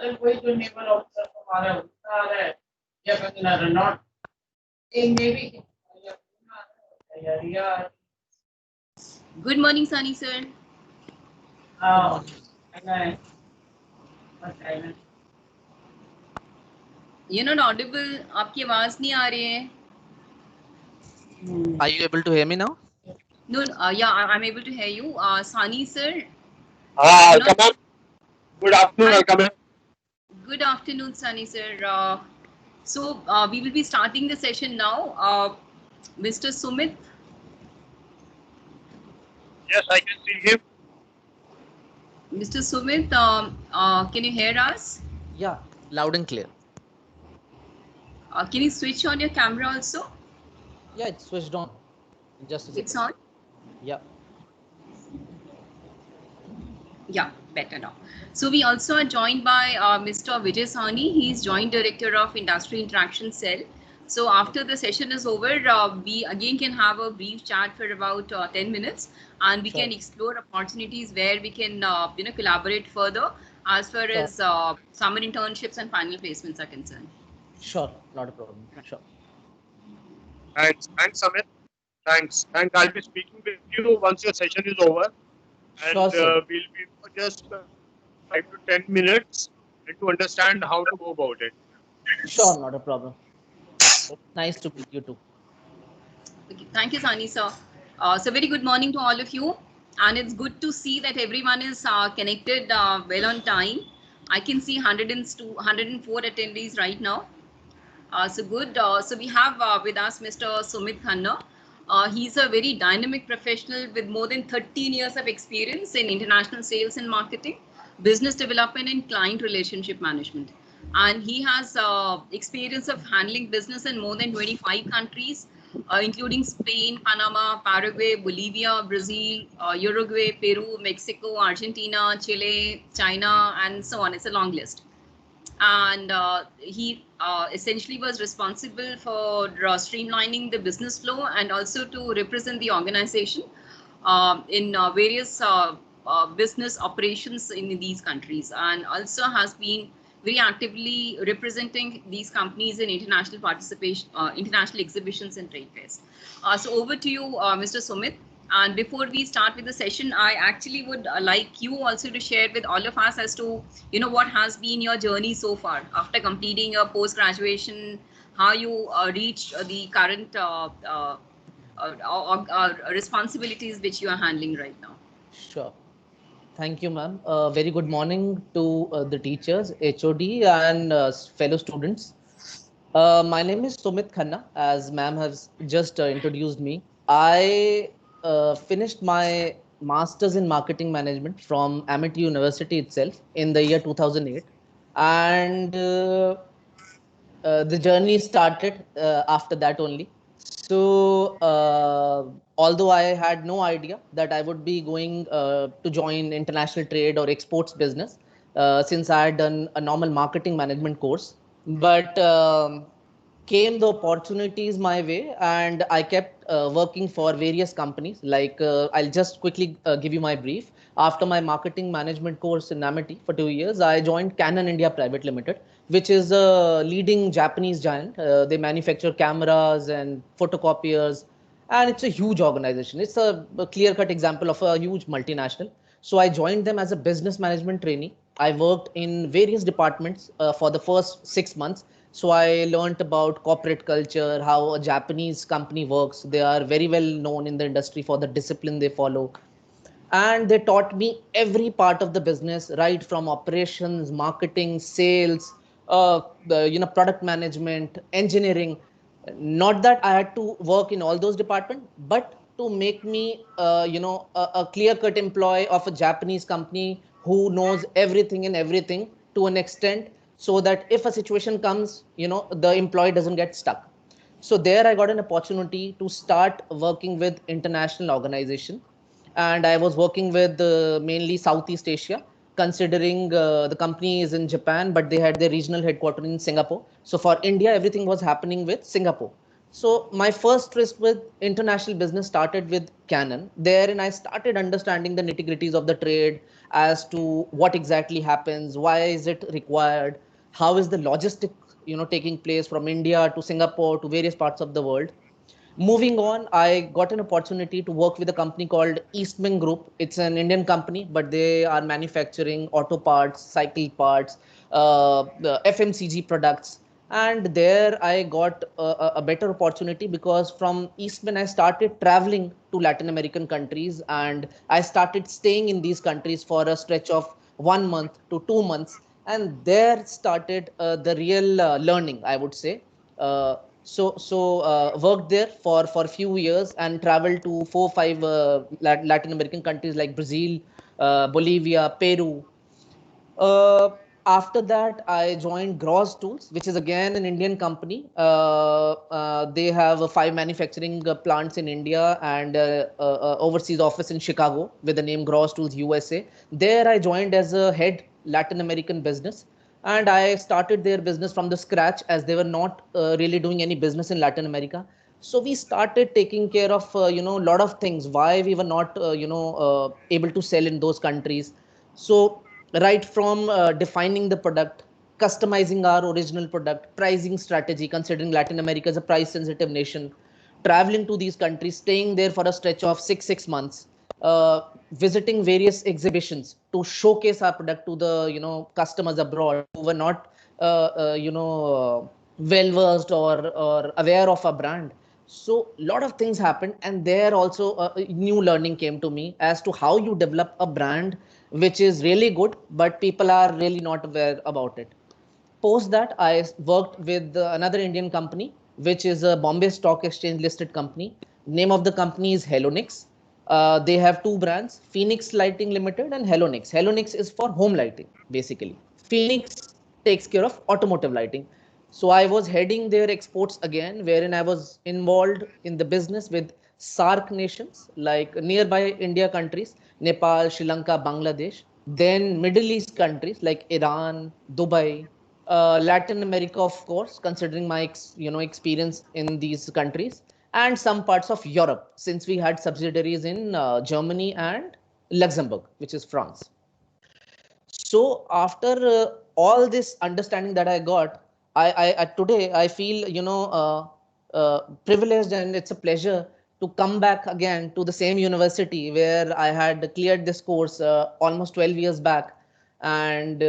अरे कोई जो नेवल ऑफिसर हमारा उठा आ रहा है या कंगना रनौट एक नेवी या Good morning, Sunny sir. हाँ है ना You're not audible. आपकी आवाज नहीं आ रही है. Are you able to hear me now? No, yeah, I'm able to hear you. Sunny sir. Come on. Good afternoon. Hi. Welcome. Good afternoon, Sunny sir. So we will be starting the session now. Mr. Sumit. Yes, I can see him. Mr. Sumit, can you hear us? Yeah, loud and clear. Can you switch on your camera also? Yeah, it's switched on. Just a second. It's on? Yeah. Yeah, better now. So we also are joined by Mr. Vijay Sahni. He's Joint Director of Industry Interaction Cell. So after the session is over, we again can have a brief chat for about 10 minutes, and we can explore opportunities where we can collaborate further as far as summer internships and final placements are concerned. Sure, not a problem. Sure. Thanks, Amit. Thanks. And I'll be speaking with you once your session is over. And we'll be for just 5 to 10 minutes to understand how to go about it. Sure, not a problem. Nice to meet you too. Okay, thank you, Sani sir. So very good morning to all of you, and it's good to see that everyone is connected well on time. I can see 104 attendees right now. So good. So we have with us Mr. Sumit Khanna. He's a very dynamic professional with more than 13 years of experience in international sales and marketing, business development, and client relationship management. And he has experience of handling business in more than 25 countries, including Spain, Panama, Paraguay, Bolivia, Brazil, Uruguay, Peru, Mexico, Argentina, Chile, China, and so on. It's a long list. And he essentially was responsible for streamlining the business flow and also to represent the organization in various business operations in these countries, and also has been very actively representing these companies in international participation, international exhibitions and trade fairs. So over to you, Mr. Sumit. And before we start with the session, I actually would like you also to share with all of us as to, what has been your journey so far after completing your post-graduation, how you reached the current responsibilities which you are handling right now. Sure. Thank you, ma'am. Very good morning to the teachers, HOD, and fellow students. My name is Sumit Khanna, as ma'am has just introduced me. I finished my master's in marketing management from Amity University itself in the year 2008. And the journey started after that only. So, although I had no idea that I would be going to join international trade or exports business, since I had done a normal marketing management course, but came the opportunities my way, and I kept working for various companies. Like I'll just quickly give you my brief. After my marketing management course in Amity for 2 years, I joined Canon India Private Limited, which is a leading Japanese giant. They manufacture cameras and photocopiers, and it's a huge organization. It's a clear-cut example of a huge multinational. So I joined them as a business management trainee. I worked in various departments for the first 6 months. So I learned about corporate culture, how a Japanese company works. They are very well known in the industry for the discipline they follow, and they taught me every part of the business, right from operations, marketing, sales, the product management, engineering. Not that I had to work in all those departments, but to make me a clear cut employee of a Japanese company who knows everything and everything to an extent, so that if a situation comes, the employee doesn't get stuck. So there I got an opportunity to start working with international organization, and I was working with mainly Southeast Asia, considering the company is in Japan, but they had their regional headquarters in Singapore. So for India, everything was happening with Singapore. So my first risk with international business started with Canon. Therein I started understanding the nitty-gritties of the trade as to what exactly happens, why is it required, how is the logistic, taking place from India to Singapore to various parts of the world. Moving on, I got an opportunity to work with a company called Eastman Group. It's an Indian company, but they are manufacturing auto parts, cycle parts, the FMCG products. And there I got a better opportunity because from Eastman, I started traveling to Latin American countries and I started staying in these countries for a stretch of 1 month to 2 months. And there started the real learning, I would say. Worked there for a few years and traveled to 4 5 Latin American countries like Brazil, Bolivia, Peru. uh, After that, I joined Gross Tools, which is again an Indian company. They have 5 manufacturing plants in India and overseas office in Chicago with the name Gross Tools USA. There, I joined as a head Latin American business, and I started their business from the scratch as they were not really doing any business in Latin America. So we started taking care of a lot of things. Why we were not able to sell in those countries. So right from defining the product, customizing our original product, pricing strategy, considering Latin America is a price sensitive nation, traveling to these countries, staying there for a stretch of six months, visiting various exhibitions to showcase our product to the customers abroad who were not well versed or aware of a brand. So a lot of things happened, and there also new learning came to me as to how you develop a brand which is really good, but people are really not aware about it. Post that, I worked with another Indian company, which is a Bombay Stock Exchange listed company. Name of the company is Helonix. They have two brands, Phoenix Lighting Limited and Helonix. Helonix is for home lighting, basically. Phoenix takes care of automotive lighting. So I was heading their exports again, wherein I was involved in the business with SAARC nations, like nearby India countries, Nepal, Sri Lanka, Bangladesh. Then Middle East countries like Iran, Dubai, Latin America, of course, considering my experience in these countries, and some parts of Europe, since we had subsidiaries in Germany and Luxembourg, which is France. So after all this understanding that I got, I today I feel privileged, and it's a pleasure to come back again to the same university where I had cleared this course almost 12 years back, and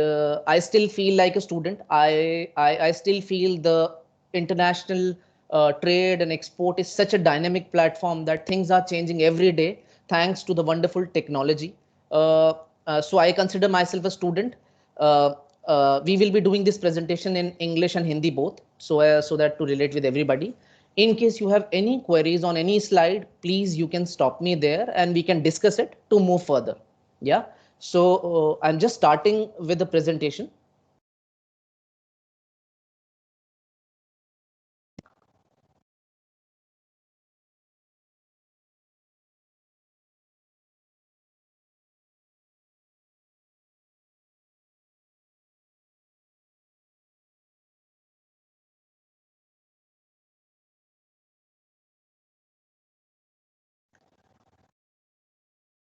I still feel like a student. I still feel the international trade and export is such a dynamic platform that things are changing every day thanks to the wonderful technology. So I consider myself a student. Uh, we will be doing this presentation in English and Hindi both, so that to relate with everybody. In case you have any queries on any slide, please you can stop me there and we can discuss it to move further. Yeah. So I'm just starting with the presentation.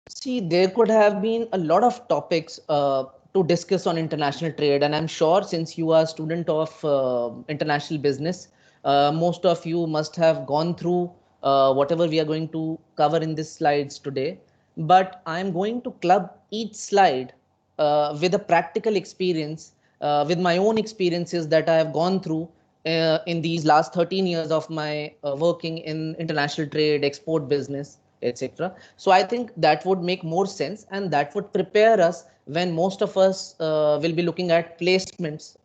See, there could have been a lot of topics to discuss on international trade, and I'm sure since you are a student of international business, most of you must have gone through whatever we are going to cover in these slides today. But I'm going to club each slide with a practical experience, with my own experiences that I have gone through in these last 13 years of my working in international trade, export business, etc. So I think that would make more sense, and that would prepare us when most of us will be looking at placements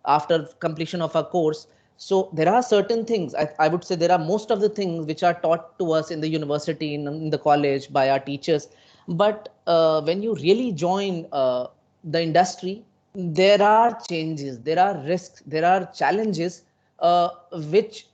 after completion of our course. So there are certain things, I would say there are most of the things which are taught to us in the university, in the college by our teachers. But when you really join the industry, there are changes, there are risks, there are challenges which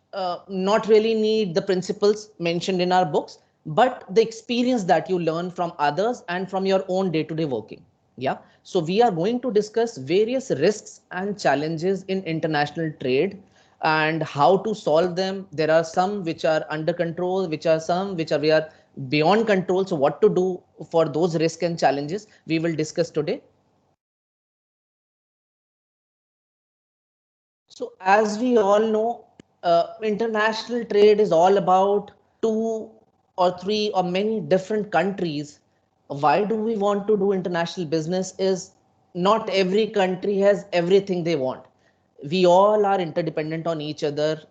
not really need the principles mentioned in our books, but the experience that you learn from others and from your own day-to-day working. Yeah. So we are going to discuss various risks and challenges in international trade. and how to solve them. There are some which are under control, which are some which are we are beyond control. So what to do for those risks and challenges we will discuss today. So as we all know, international trade is all about two or three or many different countries. Why do we want to do international business is not every country has everything they want. We all are interdependent on each other.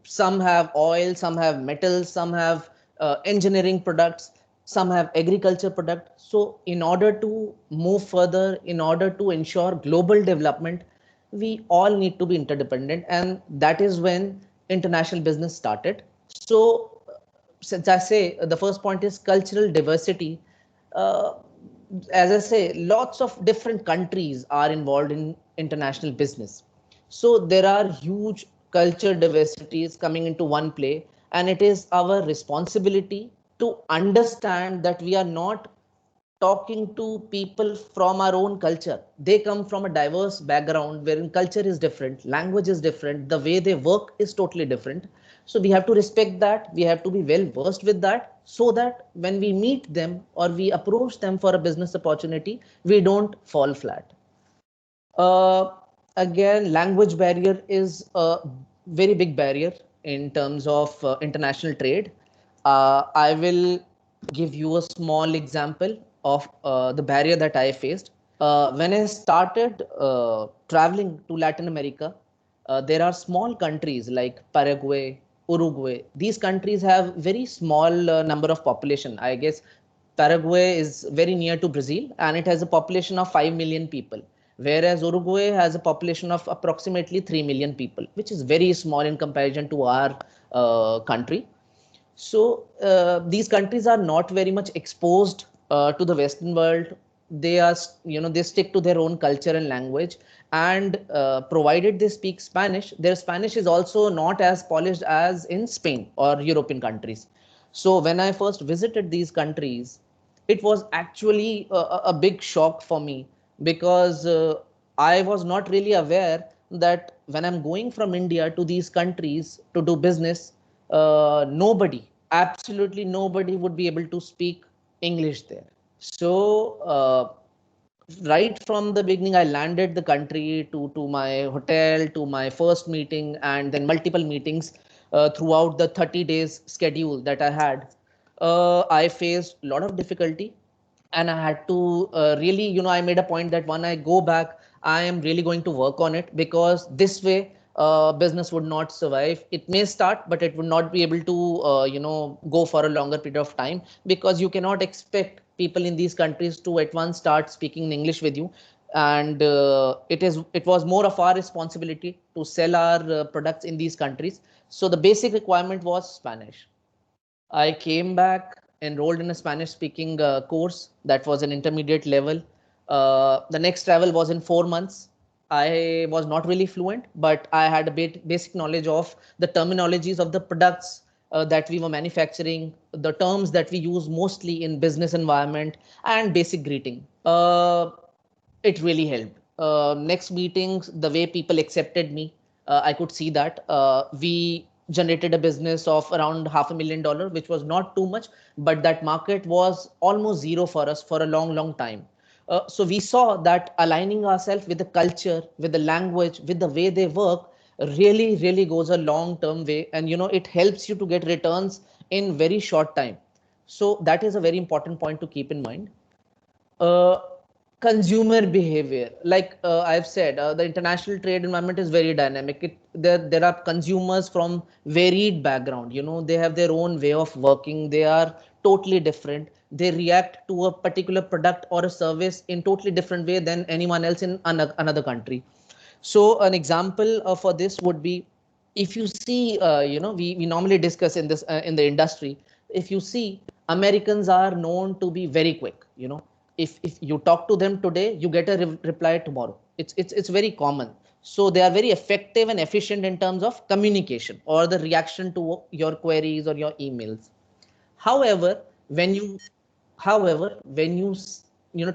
Some have oil, some have metals, some have engineering products, some have agriculture product. So in order to move further, in order to ensure global development, we all need to be interdependent, and that is when international business started. So since I say the first point is cultural diversity, uh, as I say, lots of different countries are involved in international business. So there are huge culture diversities coming into one play, and it is our responsibility to understand that we are not talking to people from our own culture. They come from a diverse background wherein culture is different, language is different, the way they work is totally different. So we have to respect that. We have to be well versed with that so that when we meet them or we approach them for a business opportunity, we don't fall flat. Uh, Again, language barrier is a very big barrier in terms of international trade. I will give you a small example of the barrier that I faced. When I started traveling to Latin America, there are small countries like Paraguay, Uruguay. These countries have very small number of population. I guess Paraguay is very near to Brazil and it has a population of 5 million people, whereas Uruguay has a population of approximately 3 million people, which is very small in comparison to our country. So these countries are not very much exposed to the Western world. They are, they stick to their own culture and language, and provided they speak Spanish, their Spanish is also not as polished as in Spain or European countries. So when I first visited these countries, it was actually a big shock for me because I was not really aware that when I'm going from India to these countries to do business, nobody, absolutely nobody would be able to speak English there. So right from the beginning, I landed the country to my hotel, to my first meeting, and then multiple meetings throughout the 30 days schedule that I had. I faced a lot of difficulty, and I had to really, I made a point that when I go back, I am really going to work on it because this way business would not survive. It may start, but it would not be able to, go for a longer period of time because you cannot expect people in these countries to at once start speaking English with you. And it was more of our responsibility to sell our products in these countries. So the basic requirement was Spanish. I came back, enrolled in a Spanish speaking course that was an intermediate level. The next travel was in 4 months. I was not really fluent, but I had a basic knowledge of the terminologies of the products that we were manufacturing, the terms that we use mostly in business environment, and basic greeting. It really helped. Next meetings, the way people accepted me, I could see that we generated a business of around $500,000, which was not too much, but that market was almost zero for us for a long, long time. So we saw that aligning ourselves with the culture, with the language, with the way they work really, really goes a long-term way. And, it helps you to get returns in very short time. So that is a very important point to keep in mind. Uh, Consumer behavior, like I've said, the international trade environment is very dynamic. There are consumers from varied background. They have their own way of working. They are totally different. They react to a particular product or a service in totally different way than anyone else in another country. So an example for this would be, if you see, we normally discuss in this in the industry. If you see, Americans are known to be very quick. If you talk to them today, you get a reply tomorrow. It's very common. So they are very effective and efficient in terms of communication or the reaction to your queries or your emails. However, when you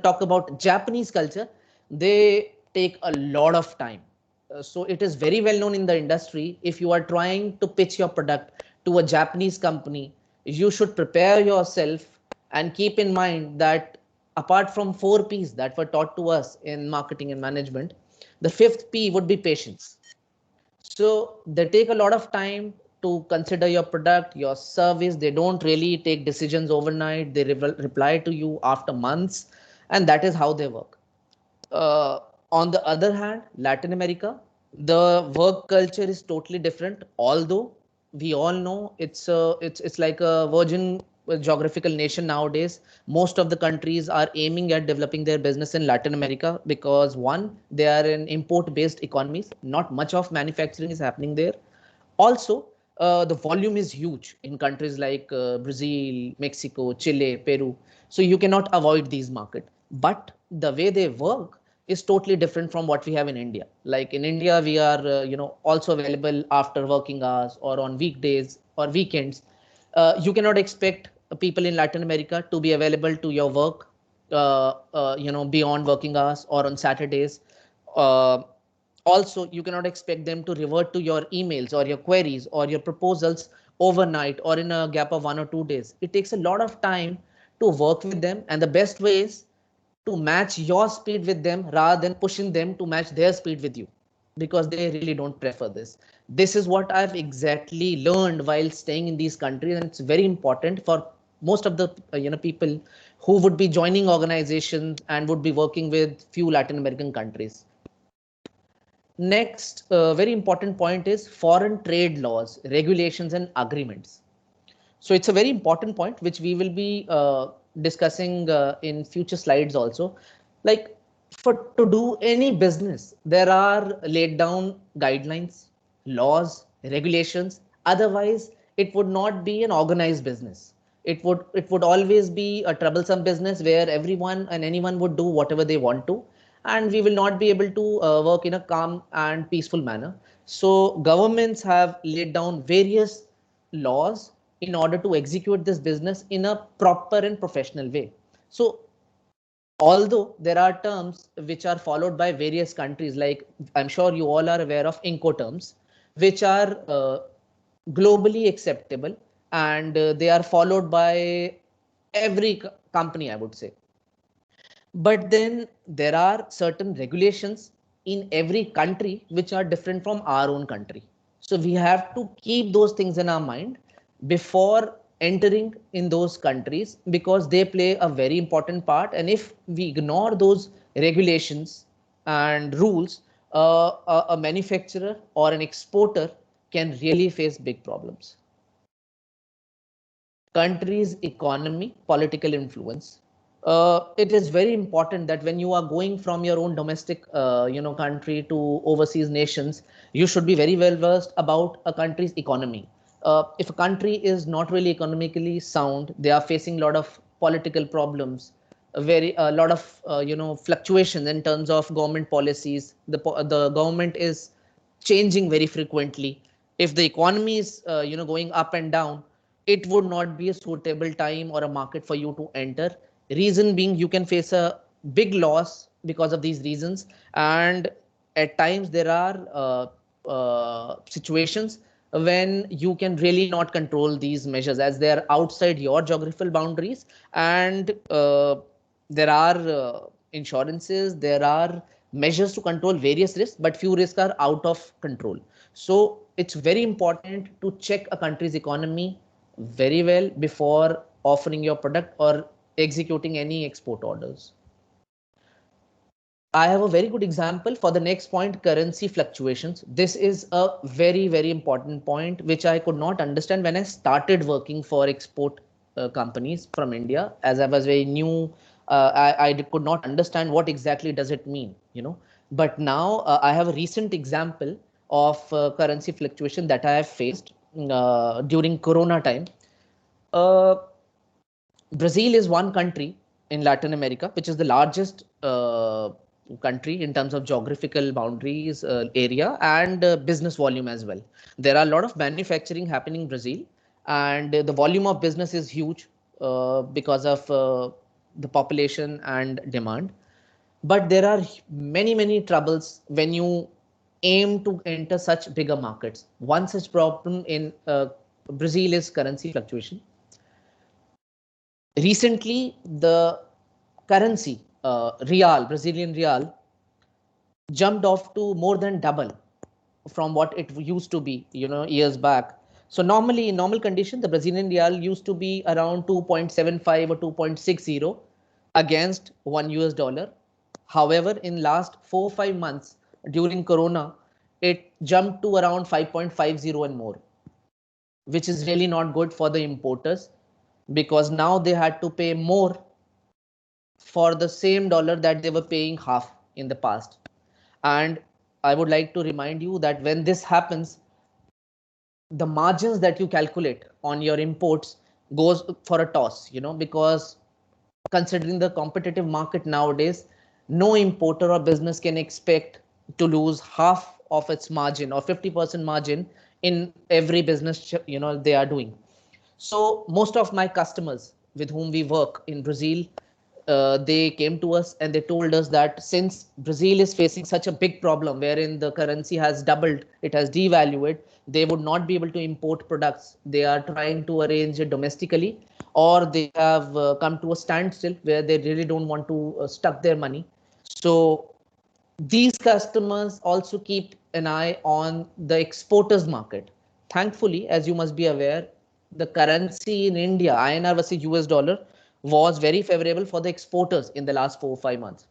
talk about Japanese culture, they take a lot of time. So it is very well known in the industry. If you are trying to pitch your product to a Japanese company, you should prepare yourself and keep in mind that apart from 4 P's that were taught to us in marketing and management, the fifth P would be patience. So they take a lot of time to consider your product, your service. They don't really take decisions overnight. They reply to you after months, and that is how they work. Uh, on the other hand, Latin America, the work culture is totally different. Although we all know it's like a virgin geographical nation nowadays. Most of the countries are aiming at developing their business in Latin America because one, they are in import-based economies. Not much of manufacturing is happening there. Also, the volume is huge in countries like Brazil, Mexico, Chile, Peru. So you cannot avoid these markets. But the way they work is totally different from what we have in India. Like in India, we are also available after working hours or on weekdays or weekends. You cannot expect people in Latin America to be available to your work, beyond working hours or on Saturdays. Uh, Also, you cannot expect them to revert to your emails or your queries or your proposals overnight or in a gap of 1 or 2 days. It takes a lot of time to work with them, and the best way is to match your speed with them rather than pushing them to match their speed with you, because they really don't prefer this. This is what I've exactly learned while staying in these countries, and it's very important for most of the people who would be joining organizations and would be working with few Latin American countries. Next, very important point is foreign trade laws, regulations, and agreements. So it's a very important point which we will be discussing in future slides also. Like for to do any business, there are laid down guidelines, laws, regulations. Otherwise, it would not be an organized business. It would always be a troublesome business where everyone and anyone would do whatever they want to, and we will not be able to work in a calm and peaceful manner. So governments have laid down various laws in order to execute this business in a proper and professional way. So although there are terms which are followed by various countries, like I'm sure you all are aware of Incoterms, which are globally acceptable, and they are followed by every company, I would say. But then there are certain regulations in every country which are different from our own country. So we have to keep those things in our mind before entering in those countries, because they play a very important part. And if we ignore those regulations and rules, a manufacturer or an exporter can really face big problems. Country's economy, political influence. It is very important that when you are going from your own domestic country to overseas nations, you should be very well versed about a country's economy. If a country is not really economically sound, they are facing a lot of political problems, a lot of fluctuations in terms of government policies. The government is changing very frequently. If the economy is going up and down, it would not be a suitable time or a market for you to enter. Reason being, you can face a big loss because of these reasons. And at times there are situations when you can really not control these measures, as they are outside your geographical boundaries. And there are insurances, there are measures to control various risks, but few risks are out of control. So it's very important to check a country's economy very well before offering your product or executing any export orders. I have a very good example for the next point, currency fluctuations. This is a very, very important point, which I could not understand when I started working for export companies from India. As I was very new, I could not understand what exactly does it mean. But now I have a recent example of currency fluctuation that I have faced during Corona time. Uh, Brazil is one country in Latin America, which is the largest country in terms of geographical boundaries, area, and business volume as well. There are a lot of manufacturing happening in Brazil, and the volume of business is huge because of the population and demand. But there are many, many troubles when you aim to enter such bigger markets. One such problem in Brazil is currency fluctuation. Recently, the currency, Brazilian real, jumped off to more than double from what it used to be, years back. So normally, in normal condition, the Brazilian real used to be around 2.75 or 2.60 against $1. However, in last 4 or 5 months during Corona, it jumped to around 5.50 and more, which is really not good for the importers, because now they had to pay more for the same dollar that they were paying half in the past. And I would like to remind you that when this happens, the margins that you calculate on your imports goes for a toss, because considering the competitive market nowadays, no importer or business can expect to lose half of its margin or 50% margin in every business, they are doing. So most of my customers with whom we work in Brazil, they came to us and they told us that since Brazil is facing such a big problem wherein the currency has doubled, it has devalued, they would not be able to import products. They are trying to arrange it domestically, or they have come to a standstill where they really don't want to stuck their money. So these customers also keep an eye on the exporters market. Thankfully, as you must be aware, the currency in India, INR versus US dollar, was very favorable for the exporters in the last 4 or 5 months.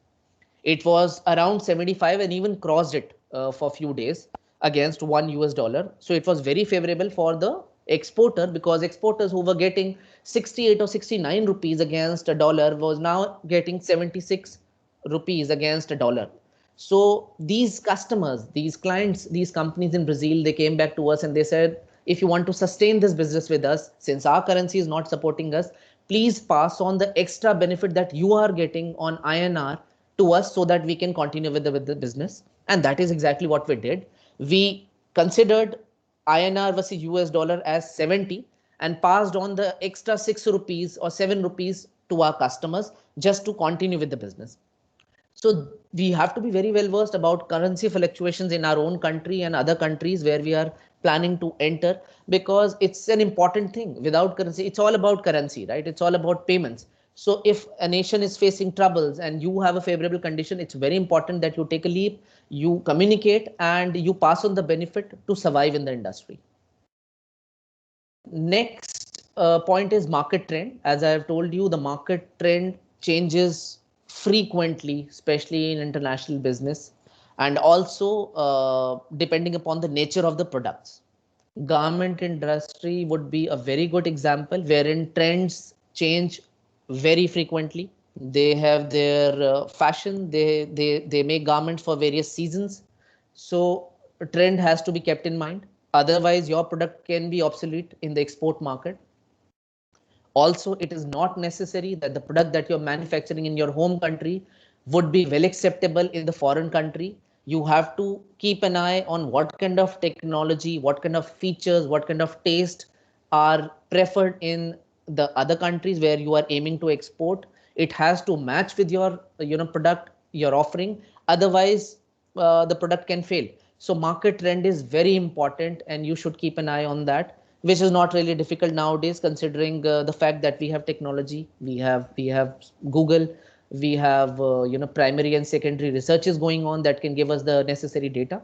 It was around 75 and even crossed it for a few days against $1. So it was very favorable for the exporter, because exporters who were getting 68 or 69 rupees against a dollar was now getting 76 rupees against a dollar. So these customers, these clients, these companies in Brazil, they came back to us and they said, if you want to sustain this business with us, since our currency is not supporting us, please pass on the extra benefit that you are getting on INR to us so that we can continue with the business. And that is exactly what we did. We considered INR versus US dollar as 70 and passed on the extra 6 rupees or 7 rupees to our customers just to continue with the business. So we have to be very well versed about currency fluctuations in our own country and other countries where we are planning to enter, because it's an important thing. Without currency, it's all about currency, right? It's all about payments. So if a nation is facing troubles and you have a favorable condition, it's very important that you take a leap, you communicate, and you pass on the benefit to survive in the industry. Next point is market trend. As I have told you, the market trend changes frequently, especially in international business, and also depending upon the nature of the products. Garment industry would be a very good example wherein trends change very frequently. They have their fashion, they make garments for various seasons. So a trend has to be kept in mind. Otherwise, your product can be obsolete in the export market. Also, it is not necessary that the product that you're manufacturing in your home country would be well acceptable in the foreign country. You have to keep an eye on what kind of technology, what kind of features, what kind of taste are preferred in the other countries where you are aiming to export. It has to match with your product you're offering. Otherwise, the product can fail. So market trend is very important and you should keep an eye on that, which is not really difficult nowadays, considering the fact that we have technology, we have Google, we have primary and secondary researches going on that can give us the necessary data.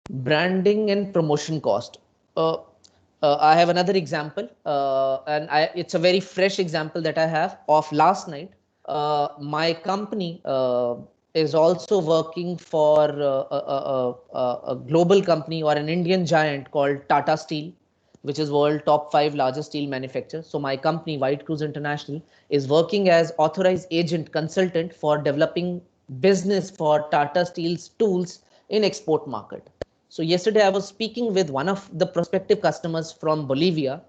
Branding and promotion cost. I have another example, and it's a very fresh example that I have of last night. My company is also working for a global company or an Indian giant called Tata Steel, which is world top 5 largest steel manufacturer. So my company, White Cruise International, is working as authorized agent consultant for developing business for Tata Steel's tools in export market. So yesterday I was speaking with one of the prospective customers from Bolivia,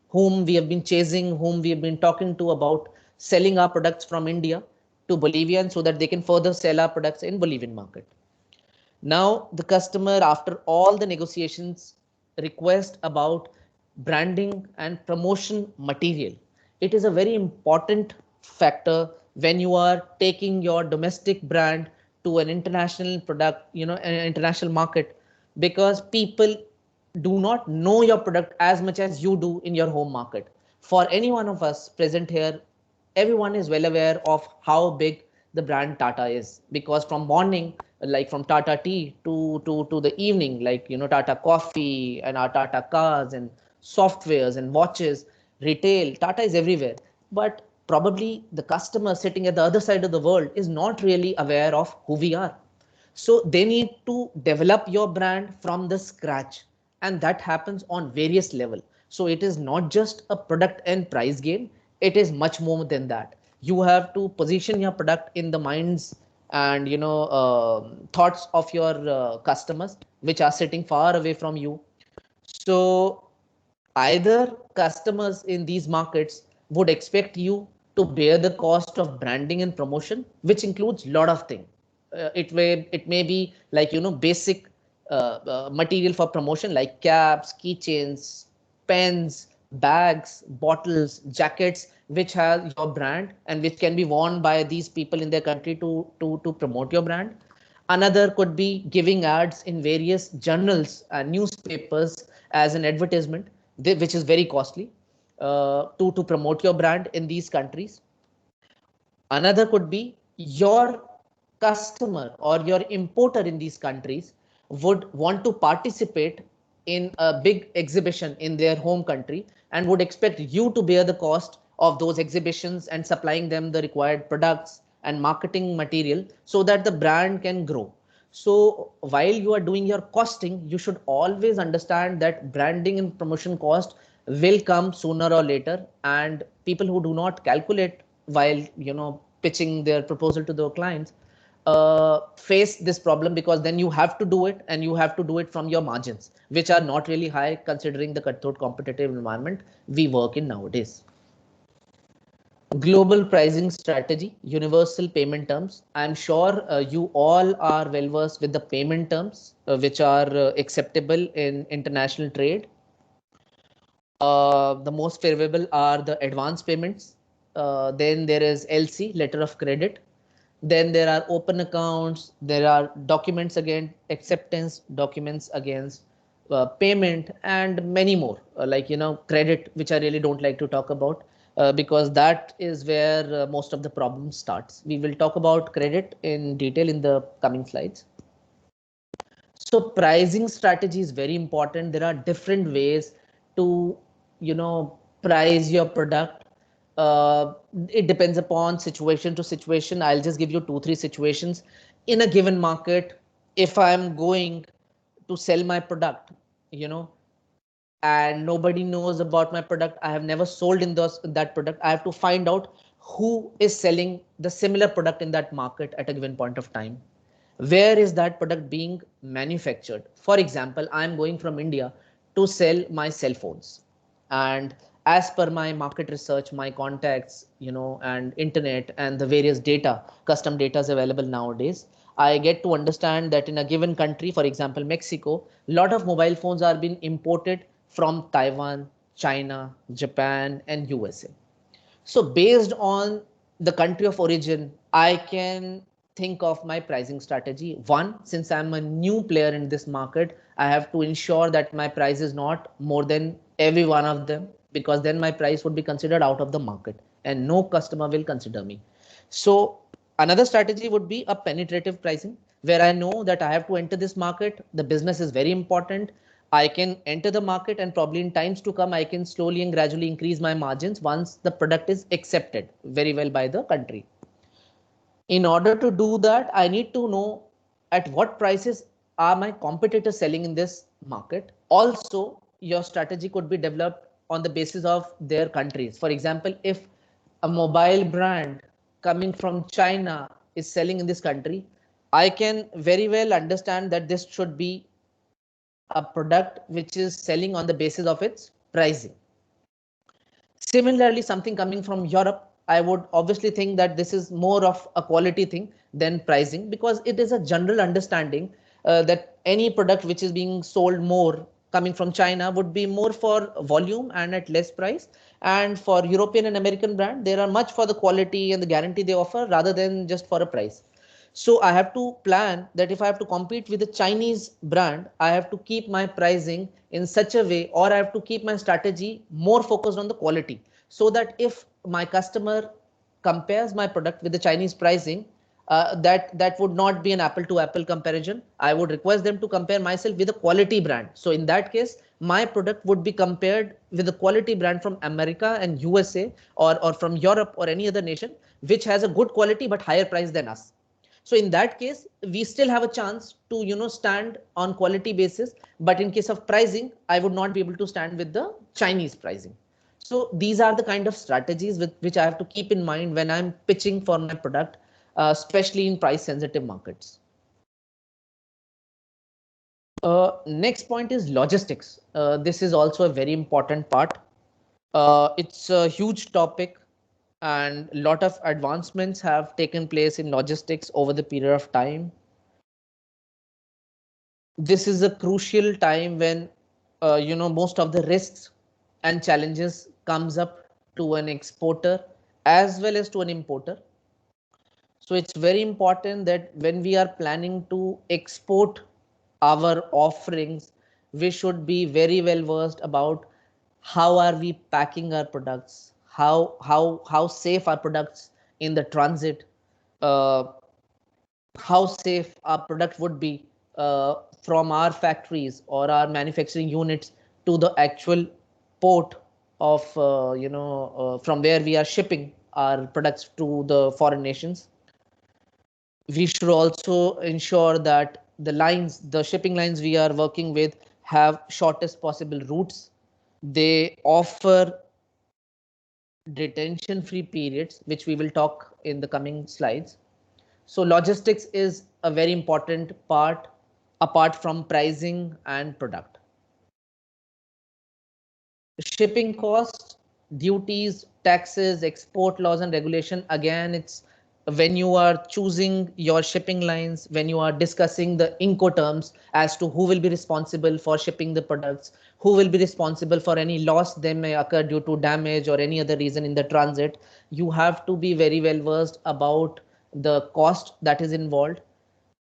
whom we have been chasing, whom we have been talking to about selling our products from India to Bolivian so that they can further sell our products in Bolivian market. Now the customer, after all the negotiations, request about branding and promotion material. It is a very important factor when you are taking your domestic brand to an international product, an international market, because people do not know your product as much as you do in your home market. For any one of us present here, everyone is well aware of how big the brand Tata is, because from morning, like from Tata tea to the evening, like Tata coffee and our Tata cars and softwares and watches, retail, Tata is everywhere. But probably the customer sitting at the other side of the world is not really aware of who we are. So they need to develop your brand from the scratch, and that happens on various level. So it is not just a product and price game, it is much more than that. You have to position your product in the minds and thoughts of your customers, which are sitting far away from you. So either customers in these markets would expect you to bear the cost of branding and promotion, which includes a lot of things. It may be like basic material for promotion, like caps, keychains, pens, bags, bottles, jackets, which has your brand and which can be worn by these people in their country to promote your brand. Another could be giving ads in various journals and newspapers as an advertisement, which is very costly to promote your brand in these countries. Another could be your customer or your importer in these countries would want to participate in a big exhibition in their home country and would expect you to bear the cost of those exhibitions and supplying them the required products and marketing material so that the brand can grow. So while you are doing your costing, you should always understand that branding and promotion cost will come sooner or later, and people who do not calculate while pitching their proposal to the clients face this problem, because then you have to do it and you have to do it from your margins, which are not really high considering the cutthroat competitive environment we work in nowadays. Global pricing strategy, universal payment terms. I'm sure you all are well versed with the payment terms which are acceptable in international trade. The most favorable are the advance payments. Then there is LC, letter of credit. Then there are open accounts. There are documents against acceptance, documents against payment, and many more like credit, which I really don't like to talk about because that is where most of the problem starts. We will talk about credit in detail in the coming slides. So pricing strategy is very important. There are different ways to price your product. It depends upon situation to situation. I'll just give you 2-3 situations. In a given market, if I'm going to sell my product, and nobody knows about my product, I have never sold in that product, I have to find out who is selling the similar product in that market at a given point of time. Where is that product being manufactured? For example, I'm going from India to sell my cell phones, and as per my market research, my contacts, and internet and the various data, custom data is available nowadays, I get to understand that in a given country, for example, Mexico, a lot of mobile phones are being imported from Taiwan, China, Japan, and USA. So based on the country of origin, I can think of my pricing strategy. One, since I'm a new player in this market, I have to ensure that my price is not more than every one of them, because then my price would be considered out of the market and no customer will consider me. So another strategy would be a penetrative pricing, where I know that I have to enter this market. The business is very important. I can enter the market and probably in times to come, I can slowly and gradually increase my margins once the product is accepted very well by the country. In order to do that, I need to know at what prices are my competitors selling in this market. Also, your strategy could be developed on the basis of their countries. For example, if a mobile brand coming from China is selling in this country, I can very well understand that this should be a product which is selling on the basis of its pricing. Similarly, something coming from Europe, I would obviously think that this is more of a quality thing than pricing, because it is a general understanding that any product which is being sold more coming from China would be more for volume and at less price. And for European and American brand, there are much for the quality and the guarantee they offer rather than just for a price. So I have to plan that if I have to compete with a Chinese brand, I have to keep my pricing in such a way, or I have to keep my strategy more focused on the quality, so that if my customer compares my product with the Chinese pricing, that would not be an apple to apple comparison. I would request them to compare myself with a quality brand. So in that case, my product would be compared with a quality brand from America and USA, or from Europe or any other nation which has a good quality but higher price than us. So in that case, we still have a chance to, stand on quality basis. But in case of pricing, I would not be able to stand with the Chinese pricing. So these are the kind of strategies which I have to keep in mind when I'm pitching for my product, especially in price sensitive markets. Next point is logistics. This is also a very important part. It's a huge topic, and a lot of advancements have taken place in logistics over the period of time. This is a crucial time when most of the risks and challenges comes up to an exporter as well as to an importer. So it's very important that when we are planning to export our offerings, we should be very well versed about how are we packing our products, how safe our products in the transit, uh, how safe our product would be from our factories or our manufacturing units to the actual port of from where we are shipping our products to the foreign nations. We should also ensure that the shipping lines we are working with have shortest possible routes. They offer detention free periods, which we will talk in the coming slides. So logistics is a very important part apart from pricing and product. Shipping costs, duties, taxes, export laws and regulation. Again, it's when you are choosing your shipping lines, when you are discussing the Incoterms as to who will be responsible for shipping the products, who will be responsible for any loss that may occur due to damage or any other reason in the transit, you have to be very well versed about the cost that is involved.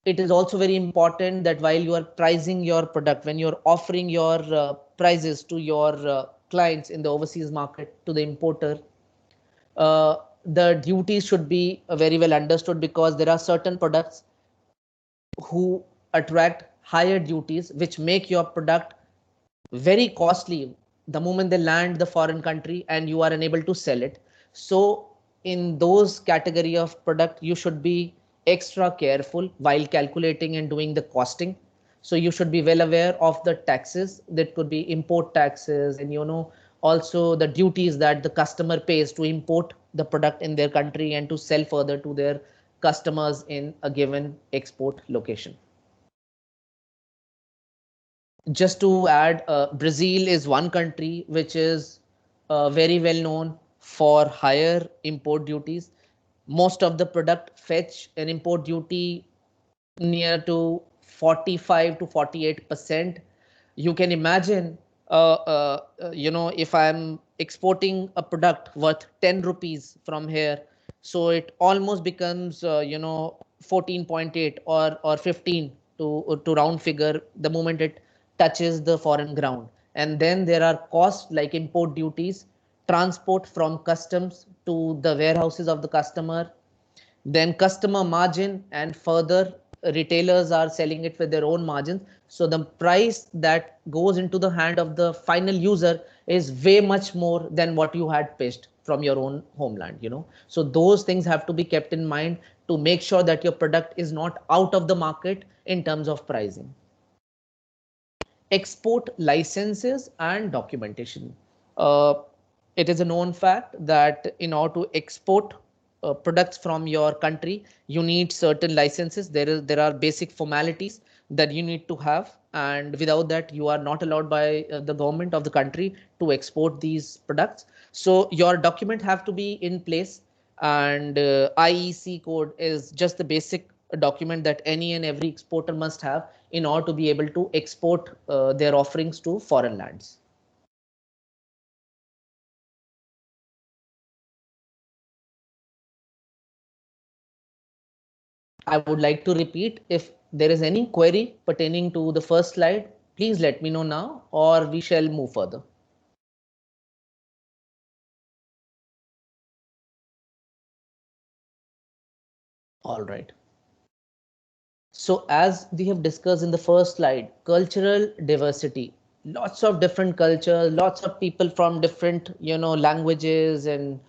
It is also very important that while you are pricing your product, when you're offering your prices to your clients in the overseas market, to the importer, the duties should be very well understood, because there are certain products who attract higher duties which make your product very costly the moment they land the foreign country and you are unable to sell it. So in those category of product, you should be extra careful while calculating and doing the costing. So you should be well aware of the taxes. That could be import taxes, and also the duties that the customer pays to import the product in their country and to sell further to their customers in a given export location. Just to add, Brazil is one country which is very well known for higher import duties. Most of the product fetch an import duty near to 45 to 48%. You can imagine, if I'm exporting a product worth 10 rupees from here, so it almost becomes 14.8 or 15 to round figure the moment it touches the foreign ground. And then there are costs like import duties, transport from customs to the warehouses of the customer, then customer margin, and further retailers are selling it with their own margins. So the price that goes into the hand of the final user is way much more than what you had pitched from your own homeland. So those things have to be kept in mind to make sure that your product is not out of the market in terms of pricing. Export licenses and documentation. It is a known fact that in order to export products from your country, you need certain licenses. There are basic formalities that you need to have, and without that, you are not allowed by the government of the country to export these products. So your document have to be in place, and IEC code is just the basic document that any and every exporter must have in order to be able to export their offerings to foreign lands. I would like to repeat, if there is any query pertaining to the first slide, please let me know now, or we shall move further. All right. So as we have discussed in the first slide, cultural diversity, lots of different cultures, lots of people from different, languages and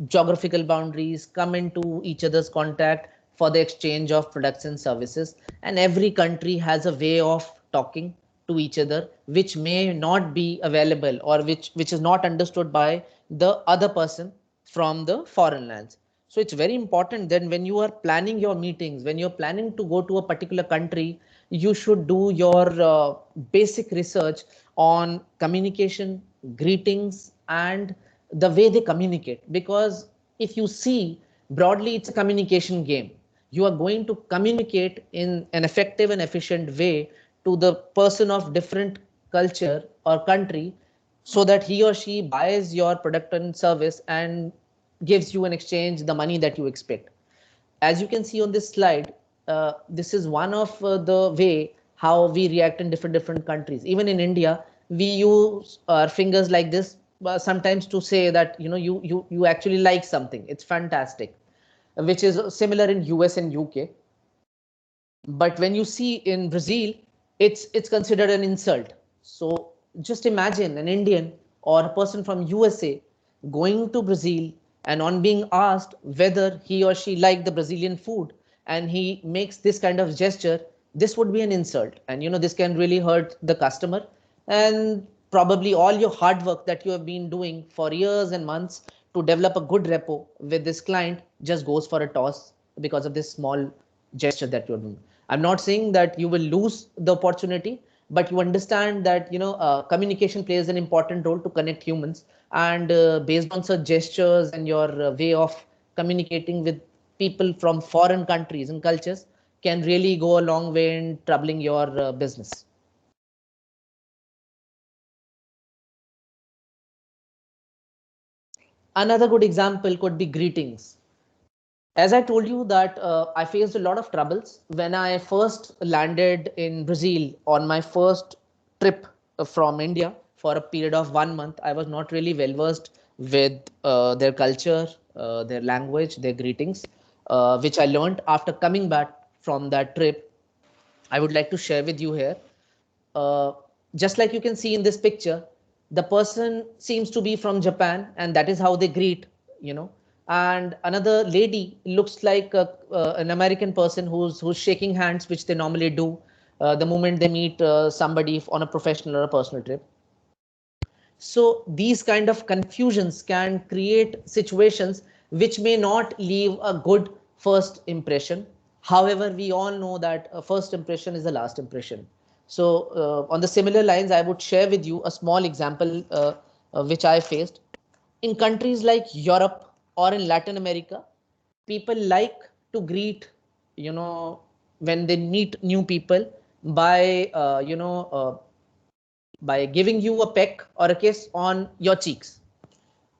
geographical boundaries come into each other's contact for the exchange of products and services. And every country has a way of talking to each other, which may not be available, or which is not understood by the other person from the foreign lands. So it's very important that when you are planning your meetings, when you're planning to go to a particular country, you should do your basic research on communication, greetings, and the way they communicate. Because if you see broadly, it's a communication game. You are going to communicate in an effective and efficient way to the person of different culture or country, so that he or she buys your product and service and gives you in exchange the money that you expect. As you can see on this slide, this is one of the way how we react in different countries. Even in India, we use our fingers like this sometimes to say that you actually like something. It's fantastic, which is similar in US and UK. But when you see in Brazil, it's considered an insult. So just imagine an Indian or a person from USA going to Brazil, and on being asked whether he or she liked the Brazilian food, and he makes this kind of gesture, this would be an insult. And this can really hurt the customer, and probably all your hard work that you have been doing for years and months to develop a good rapport with this client just goes for a toss because of this small gesture that you're doing. I'm not saying that you will lose the opportunity, but you understand that communication plays an important role to connect humans, and based on such gestures and your way of communicating with people from foreign countries and cultures can really go a long way in troubling your business. Another good example could be greetings. As I told you that I faced a lot of troubles when I first landed in Brazil on my first trip from India for a period of 1 month. I was not really well versed with their culture, their language, their greetings, which I learned after coming back from that trip. I would like to share with you here. Uh, just like you can see in this picture, the person seems to be from Japan, and that is how they greet, And another lady looks like an American person who's shaking hands, which they normally do the moment they meet somebody on a professional or a personal trip. So these kind of confusions can create situations which may not leave a good first impression. However, we all know that a first impression is the last impression. So on the similar lines, I would share with you a small example which I faced. In countries like Europe or in Latin America, people like to greet, when they meet new people by, by giving you a peck or a kiss on your cheeks.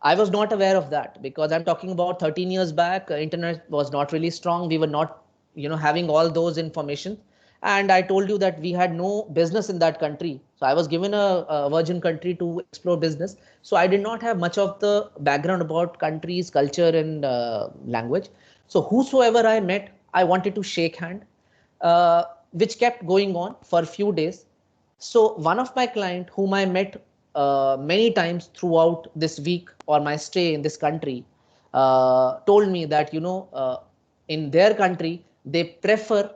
I was not aware of that because I'm talking about 13 years back. Internet was not really strong. We were not, having all those information. And I told you that we had no business in that country. So I was given a virgin country to explore business. So I did not have much of the background about countries, culture, and language. So whosoever I met, I wanted to shake hand, which kept going on for a few days. So one of my client whom I met many times throughout this week or my stay in this country told me that in their country they prefer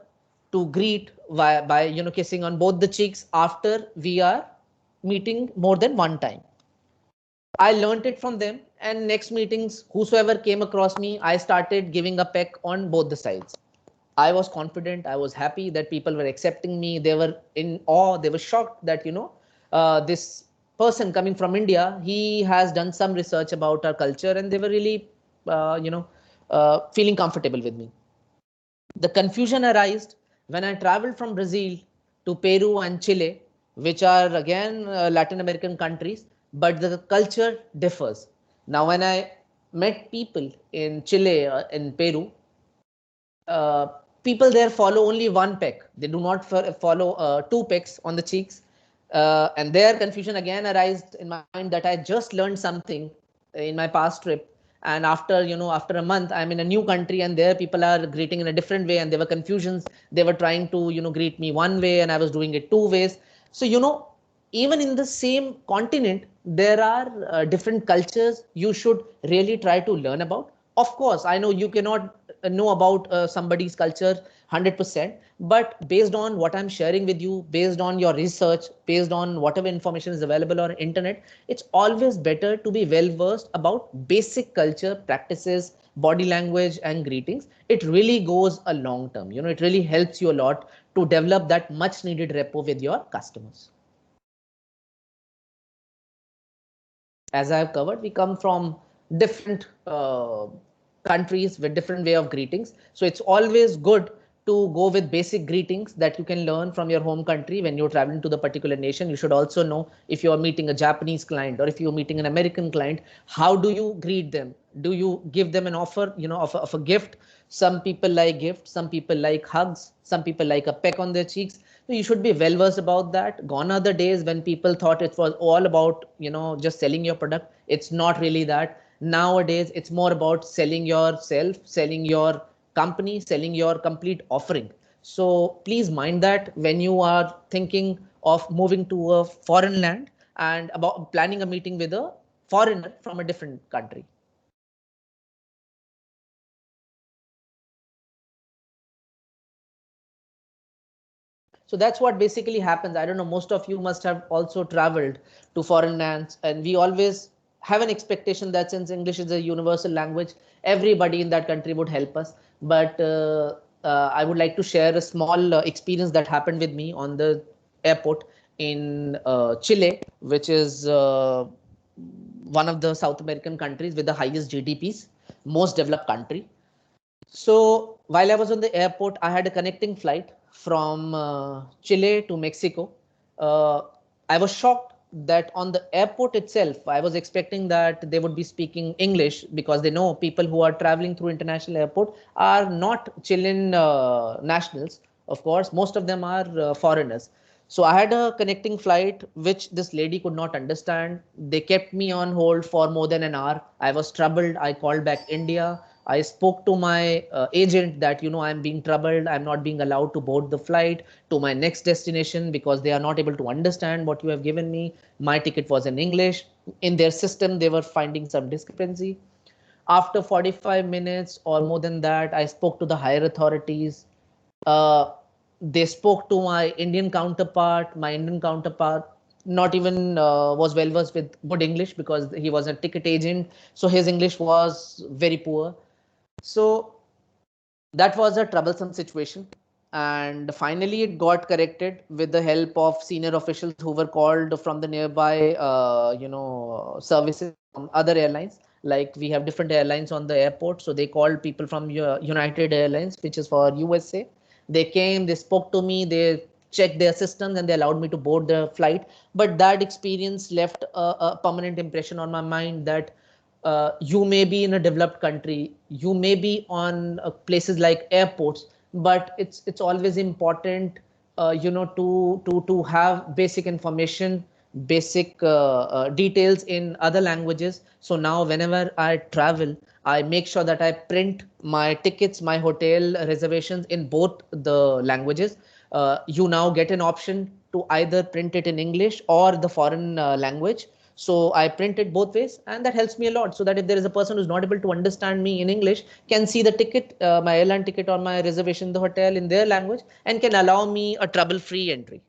to greet by kissing on both the cheeks after we are meeting more than one time. I learned it from them, and next meetings, whosoever came across me, I started giving a peck on both the sides. I was confident. I was happy that people were accepting me. They were in awe. They were shocked that, this person coming from India, he has done some research about our culture, and they were really, feeling comfortable with me. The confusion arose when I traveled from Brazil to Peru and Chile, which are again Latin American countries, but the culture differs. Now, when I met people in Chile, in Peru, people there follow only one peck. They do not follow two pecks on the cheeks. And their confusion again arised in my mind that I just learned something in my past trip. And after, after a month, I'm in a new country and there people are greeting in a different way and there were confusions. They were trying to, greet me one way and I was doing it two ways. So, even in the same continent, there are different cultures you should really try to learn about. Of course, I know you cannot know about somebody's culture 100%, but based on what I'm sharing with you, based on your research, based on whatever information is available on internet, it's always better to be well versed about basic culture practices, body language and greetings. It really goes a long term. It really helps you a lot to develop that much needed rapport with your customers. As I have covered, we come from different countries with different way of greetings. So it's always good to go with basic greetings that you can learn from your home country. When you're traveling to the particular nation, you should also know if you're meeting a Japanese client or if you're meeting an American client, how do you greet them? Do you give them an offer, of a gift? Some people like gifts, some people like hugs, some people like a peck on their cheeks. So you should be well versed about that. Gone are the days when people thought it was all about, just selling your product. It's not really that. Nowadays, it's more about selling yourself, selling your company, selling your complete offering. So please mind that when you are thinking of moving to a foreign land and about planning a meeting with a foreigner from a different country. So that's what basically happens. I don't know, most of you must have also traveled to foreign lands, and we always have an expectation that since English is a universal language, everybody in that country would help us. But I would like to share a small experience that happened with me on the airport in Chile, which is one of the South American countries with the highest GDPs, most developed country. So while I was on the airport, I had a connecting flight from Chile to Mexico. I was shocked that on the airport itself, I was expecting that they would be speaking English because they know people who are traveling through international airport are not Chilean nationals. Of course, most of them are foreigners. So I had a connecting flight, which this lady could not understand. They kept me on hold for more than an hour. I was troubled. I called back India. I spoke to my agent that, I'm being troubled. I'm not being allowed to board the flight to my next destination because they are not able to understand what you have given me. My ticket was in English. In their system, they were finding some discrepancy. After 45 minutes or more than that, I spoke to the higher authorities. Uh, they spoke to my Indian counterpart. My Indian counterpart not even was well versed with good English because he was a ticket agent. So his English was very poor. So that was a troublesome situation. And finally, it got corrected with the help of senior officials who were called from the nearby, services from other airlines. Like we have different airlines on the airport. So they called people from United Airlines, which is for USA. They came, they spoke to me, they checked their systems and they allowed me to board the flight. But that experience left a permanent impression on my mind that you may be in a developed country, you may be on places like airports, but it's always important, to have basic information, basic details in other languages. So now whenever I travel, I make sure that I print my tickets, my hotel reservations in both the languages. You now get an option to either print it in English or the foreign language. So I print it both ways, and that helps me a lot. So that if there is a person who's not able to understand me in English, can see the ticket, my airline ticket or my reservation, the hotel in their language, and can allow me a trouble-free entry.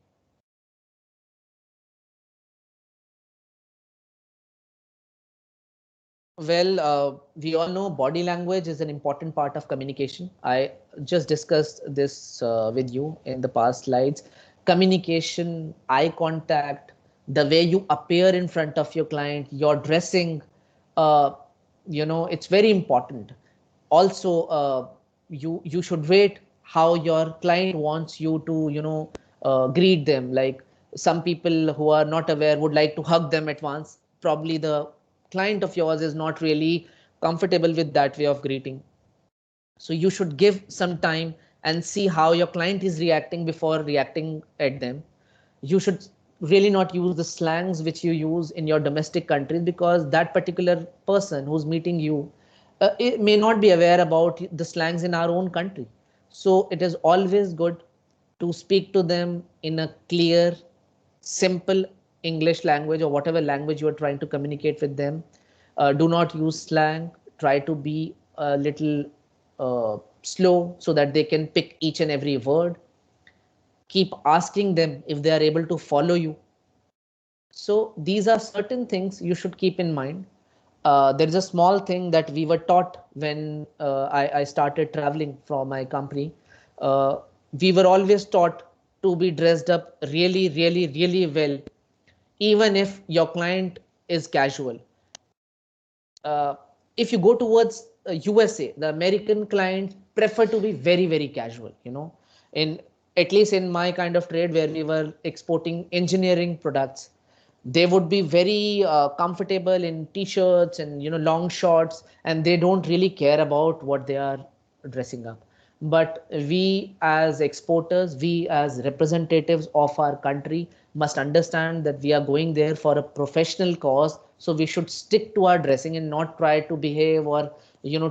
Well, we all know body language is an important part of communication. I just discussed this with you in the past slides. Communication, eye contact, the way you appear in front of your client, your dressing, uh, it's very important. Also, you should rate how your client wants you to, greet them. Like some people who are not aware would like to hug them at once. Probably the client of yours is not really comfortable with that way of greeting. So you should give some time and see how your client is reacting before reacting at them. You should really not use the slangs which you use in your domestic countries, because that particular person who's meeting you it may not be aware about the slangs in our own country. So it is always good to speak to them in a clear, simple English language or whatever language you are trying to communicate with them. Do not use slang. Try to be a little slow so that they can pick each and every word. Keep asking them if they are able to follow you. So these are certain things you should keep in mind. There is a small thing that we were taught when I started traveling from my company. We were always taught to be dressed up really, really, really well, even if your client is casual. If you go towards USA, the American clients prefer to be very, very casual. In at least in my kind of trade where we were exporting engineering products, they would be very comfortable in t-shirts and long shorts, and they don't really care about what they are dressing up. But we as exporters, we as representatives of our country must understand that we are going there for a professional cause, so we should stick to our dressing and not try to behave or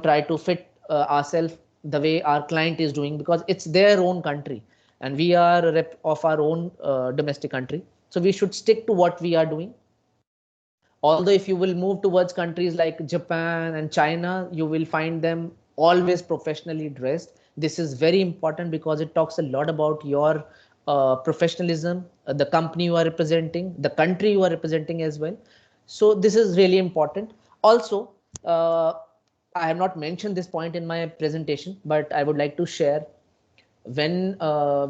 try to fit ourselves the way our client is doing, because it's their own country and we are a rep of our own domestic country. So we should stick to what we are doing. Although if you will move towards countries like Japan and China, you will find them always professionally dressed. This is very important because it talks a lot about your professionalism, the company you are representing, the country you are representing as well. So this is really important. Also, I have not mentioned this point in my presentation, but I would like to share. When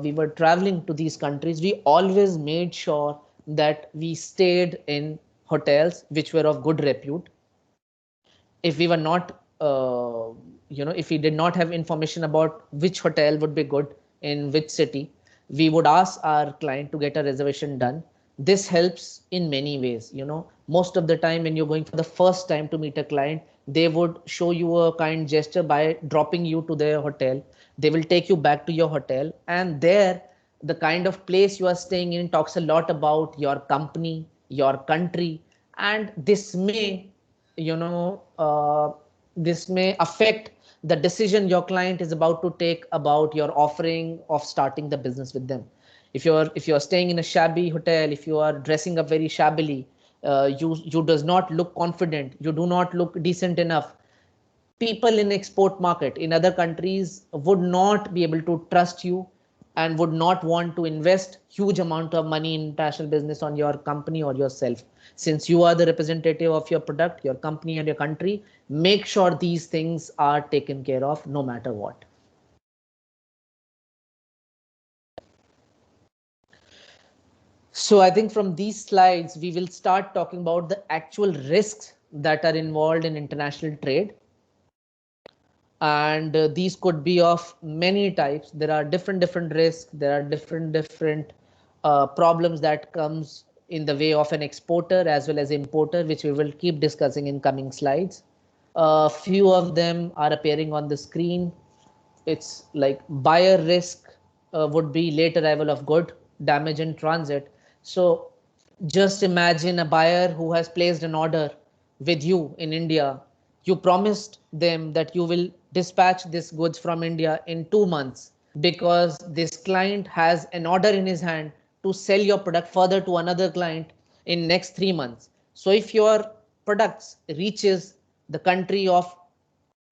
we were traveling to these countries, we always made sure that we stayed in hotels which were of good repute. If we were not, if we did not have information about which hotel would be good in which city, we would ask our client to get a reservation done. This helps in many ways. Most of the time when you're going for the first time to meet a client, they would show you a kind gesture by dropping you to their hotel. They will take you back to your hotel, and there the kind of place you are staying in talks a lot about your company, your country, and you know this may affect the decision your client is about to take about your offering of starting the business with them. If you're staying in a shabby hotel, if you are dressing up very shabbily, you does not look confident, you do not look decent enough, people in export market in other countries would not be able to trust you and would not want to invest huge amount of money in international business on your company or yourself. Since you are the representative of your product, your company and your country, make sure these things are taken care of no matter what. So I think from these slides, we will start talking about the actual risks that are involved in international trade. And these could be of many types. There are different risks. There are different problems that comes in the way of an exporter as well as importer, which we will keep discussing in coming slides. A few of them are appearing on the screen. It's like buyer risk would be late arrival of good, damage in transit. So just imagine a buyer who has placed an order with you in India. You promised them that you will dispatch this goods from India in 2 months, because this client has an order in his hand to sell your product further to another client in next 3 months. So if your products reaches the country of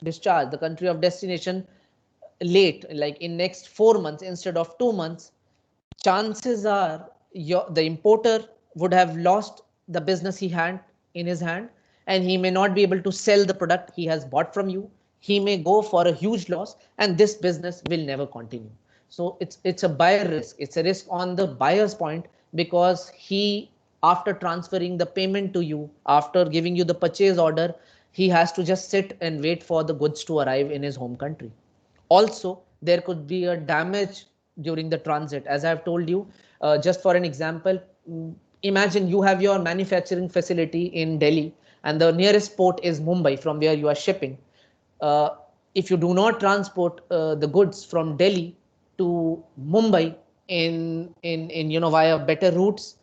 discharge, the country of destination, late, like in next 4 months instead of 2 months, chances are the importer would have lost the business he had in his hand, and he may not be able to sell the product he has bought from you. He may go for a huge loss, and this business will never continue. So it's a buyer risk. It's a risk on the buyer's point, because he, after transferring the payment to you, after giving you the purchase order, he has to just sit and wait for the goods to arrive in his home country. Also, there could be a damage during the transit. As I have told you, just for an example, imagine you have your manufacturing facility in Delhi and the nearest port is Mumbai from where you are shipping. Uh, if you do not transport the goods from Delhi to Mumbai in via better routes,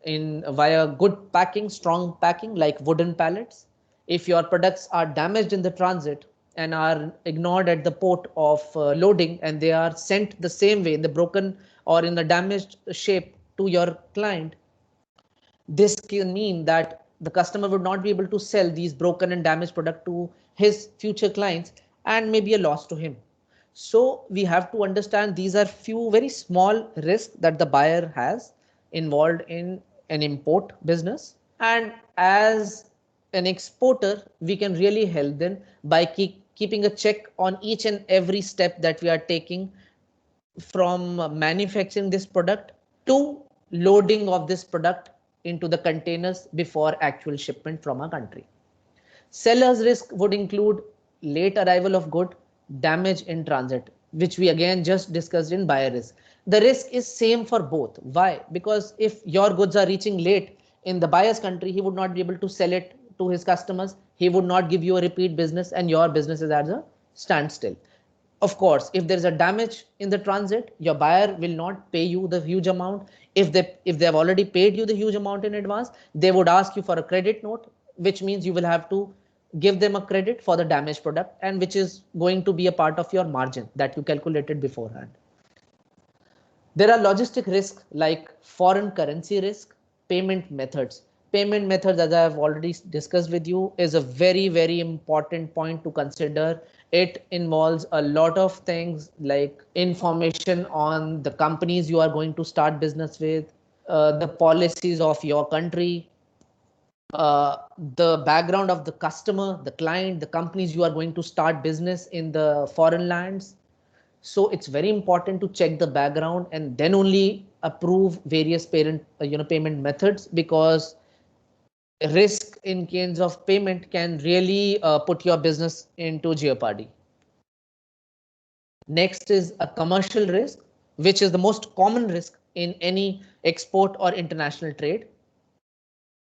via good packing, strong packing like wooden pallets, if your products are damaged in the transit and are ignored at the port of loading, and they are sent the same way in the broken or in the damaged shape to your client, this can mean that the customer would not be able to sell these broken and damaged product to his future clients, and maybe a loss to him. So we have to understand these are few very small risks that the buyer has involved in an import business. And as an exporter, we can really help them by keeping a check on each and every step that we are taking, from manufacturing this product to loading of this product into the containers before actual shipment from our country. Seller's risk would include late arrival of good, damage in transit, which we again just discussed in buyer risk. The risk is same for both. Why? Because if your goods are reaching late in the buyer's country, he would not be able to sell it to his customers. He would not give you a repeat business, and your business is at a standstill. Of course, if there is a damage in the transit, your buyer will not pay you the huge amount. If they have already paid you the huge amount in advance, they would ask you for a credit note, which means you will have to give them a credit for the damaged product, and which is going to be a part of your margin that you calculated beforehand. There are logistic risks like foreign currency risk, payment methods. Payment methods, as I have already discussed with you, is a very, very important point to consider. It involves a lot of things like information on the companies you are going to start business with, the policies of your country, the background of the customer, the client, the companies you are going to start business in the foreign lands. So it's very important to check the background and then only approve various payment methods, because risk in case of payment can really put your business into jeopardy. Next is a commercial risk, which is the most common risk in any export or international trade.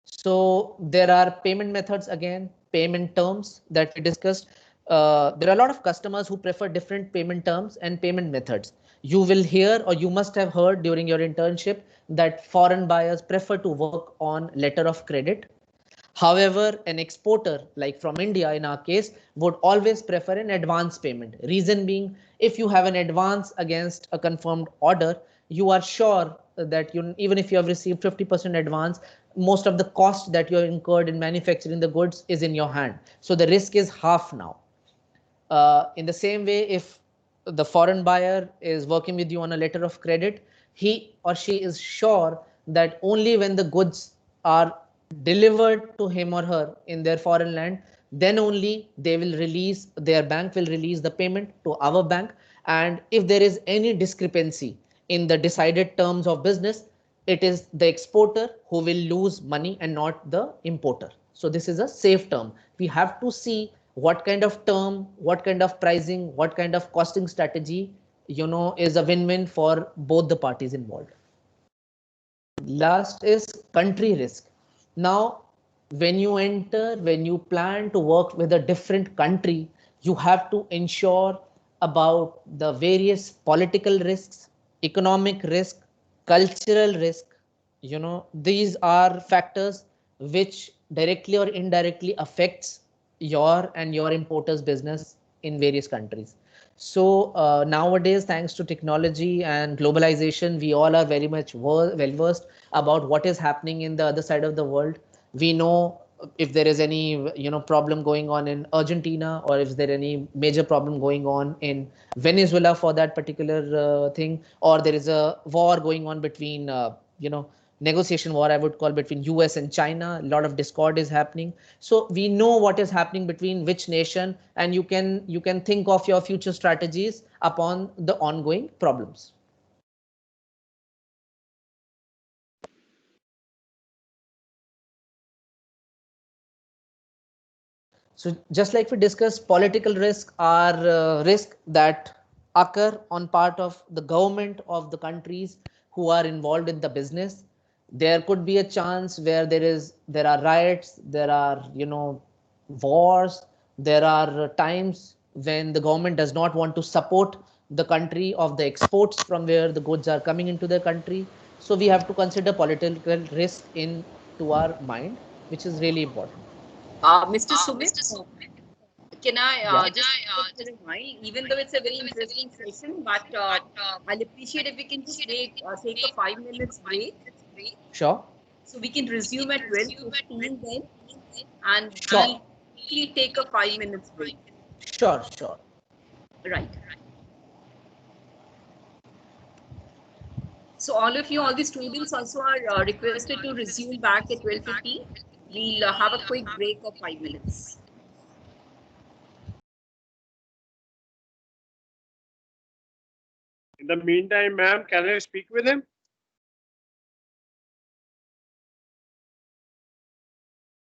So there are payment methods, again, payment terms that we discussed. There are a lot of customers who prefer different payment terms and payment methods. You will hear, or you must have heard during your internship, that foreign buyers prefer to work on letter of credit. However, an exporter like from India in our case would always prefer an advance payment. Reason being, if you have an advance against a confirmed order, you are sure that even if you have received 50% advance, most of the cost that you have incurred in manufacturing the goods is in your hand. So the risk is half now. In the same way, if the foreign buyer is working with you on a letter of credit, he or she is sure that only when the goods are delivered to him or her in their foreign land, then only their bank will release the payment to our bank. And if there is any discrepancy in the decided terms of business, it is the exporter who will lose money and not the importer. So this is a safe term. We have to see what kind of term, what kind of pricing, what kind of costing strategy, is a win-win for both the parties involved. Last is country risk. Now, when you plan to work with a different country, you have to ensure about the various political risks, economic risk, cultural risk. These are factors which directly or indirectly affects your and your importer's business in various countries. So nowadays, thanks to technology and globalization, we all are very much well versed about what is happening in the other side of the world. We know if there is any problem going on in Argentina, or if there any major problem going on in Venezuela for that particular thing, or there is a war going on between negotiation war, I would call, between US and China. A lot of discord is happening. So we know what is happening between which nation, and you can think of your future strategies upon the ongoing problems. So just like we discussed, political risks are risks that occur on part of the government of the countries who are involved in the business. There could be a chance where there are riots, there are wars, there are times when the government does not want to support the country of the exports from where the goods are coming into the country. So we have to consider political risk in to our mind, which is really important. Mr. Sumit, can I Yeah. just for a while, even though it's a very interesting session, but I'll appreciate if we can just take a 5 minutes break. Sure. So we can resume at 12:15 then, and Sure. we'll quickly take a 5 minutes break. Sure. Sure. Right. So all of you, all the students also are requested to resume back at 12:15. We'll have a quick break of 5 minutes. In the meantime, ma'am, can I speak with him?